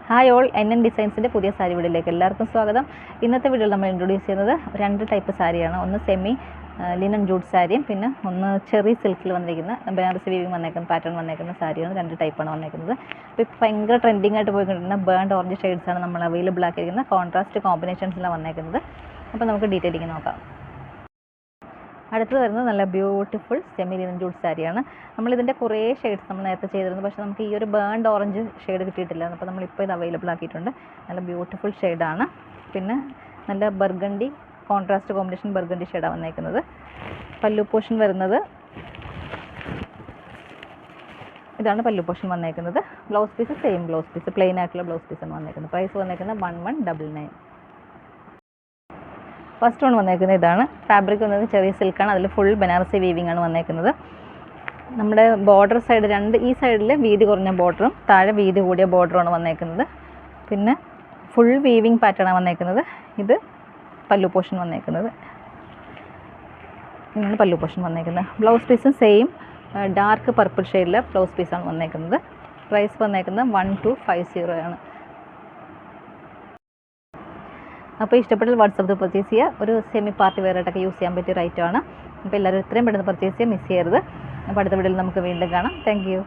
Hi all, NN ഡിസൈൻസിൻ്റെ പുതിയ സാരി വീഡിയോയിലേക്ക് എല്ലാവർക്കും സ്വാഗതം. ഇന്നത്തെ വീഡിയോയിൽ നമ്മൾ ഇൻട്രൊഡ്യൂസ് ചെയ്യുന്നത് 2 ടൈപ്പ് സാരിയാണ്. ഒന്ന് സെമി ലിനൻ ജൂട്ട് സാരിയും പിന്നെ ഒന്ന് ചെറി സിൽക്കിൽ വന്നിരിക്കുന്ന ബനാറസി വീവിങ് വന്നേക്കുന്ന പാറ്റേൺ വന്നേക്കുന്ന സാരിയാണ്. 2 ടൈപ്പാണ് വന്നേക്കുന്നത്. അപ്പോൾ ഇപ്പോൾ ഭയങ്കര ട്രെൻഡിങ് ആയിട്ട് പോയിക്കൊണ്ടിരുന്ന ബേൺഡ് ഓറഞ്ച് ഷെയ്ഡ്സാണ് നമ്മൾ അവൈലബിൾ ആക്കിയിരിക്കുന്നത്. കോൺട്രാസ്റ്റ് കോമ്പിനേഷൻസിലാണ് വന്നേക്കുന്നത്. അപ്പോൾ നമുക്ക് ഡീറ്റെയിലിംഗ് നോക്കാം. അടുത്ത് വരുന്നത് നല്ല ബ്യൂട്ടിഫുൾ സെമി ലിനൻ ജൂട്ട് സാരിയാണ്. നമ്മളിതിൻ്റെ കുറേ ഷെയ്ഡ്സ് നമ്മൾ നേരത്തെ ചെയ്തിരുന്നു, പക്ഷേ നമുക്ക് ഈ ഒരു ബേൺഡ് ഓറഞ്ച് ഷെയ്ഡ് കിട്ടിയിട്ടില്ല. അപ്പോൾ നമ്മളിപ്പോൾ ഇത് അവൈലബിൾ ആക്കിയിട്ടുണ്ട്. നല്ല ബ്യൂട്ടിഫുൾ ഷെയ്ഡാണ്. പിന്നെ നല്ല ബർഗണ്ടി കോൺട്രാസ്റ്റ് കോമ്പിനേഷൻ ബർഗണ്ടി ഷെയ്ഡാണ് വന്നേക്കുന്നത്. പല്ലു പോർഷൻ വരുന്നത് ഇതാണ്. പല്ലു പോർഷൻ വന്നേക്കുന്നത്. Blouse piece same blouse piece, plain ആയിട്ടുള്ള ബ്ലൗസ് പീസാണ് വന്നേക്കുന്നത്. പ്രൈസ് വന്നേക്കുന്നത് 1199. ഫസ്റ്റ് വൺ വന്നേക്കുന്നത് ഇതാണ്. ഫാബ്രിക് വന്നത് ചെറിയ സിൽക്കാണ്. അതിൽ ഫുൾ ബനാറസി വീവിംഗ് ആണ് വന്നേക്കുന്നത്. നമ്മുടെ ബോർഡർ സൈഡ് ഈ സൈഡിൽ വീതി കുറഞ്ഞ ബോർഡറും താഴെ വീതി കൂടിയ ബോർഡറുമാണ് വന്നേക്കുന്നത്. പിന്നെ ഫുൾ വീവിംഗ് പാറ്റേണാണ് വന്നേക്കുന്നത്. ഇത് പല്ലു പോർഷൻ വന്നേക്കുന്നത്. ഇങ്ങനെ പല്ലു പോർഷൻ വന്നേക്കുന്നത്. ബ്ലൗസ് പീസും സെയിം ഡാർക്ക് പർപ്പിൾ ഷെയ്ഡിലെ ബ്ലൗസ് പീസാണ് വന്നേക്കുന്നത്. പ്രൈസ് വന്നേക്കുന്നത് 1250 ആണ്. അപ്പോൾ ഇഷ്ടപ്പെട്ടാൽ വാട്സാപ്പിൽ പർച്ചേസ് ചെയ്യുക. ഒരു സെമി പാർട്ടി വെയറായിട്ടൊക്കെ യൂസ് ചെയ്യാൻ പറ്റിയ റൈറ്റാണ്. അപ്പോൾ എല്ലാവരും എത്രയും പെട്ടെന്ന് പർച്ചേസ് ചെയ്യുക, മിസ് ചെയ്യരുത്. അപ്പോൾ അടുത്ത വീഡിയോയിൽ നമുക്ക് വീണ്ടും കാണാം. Thank you.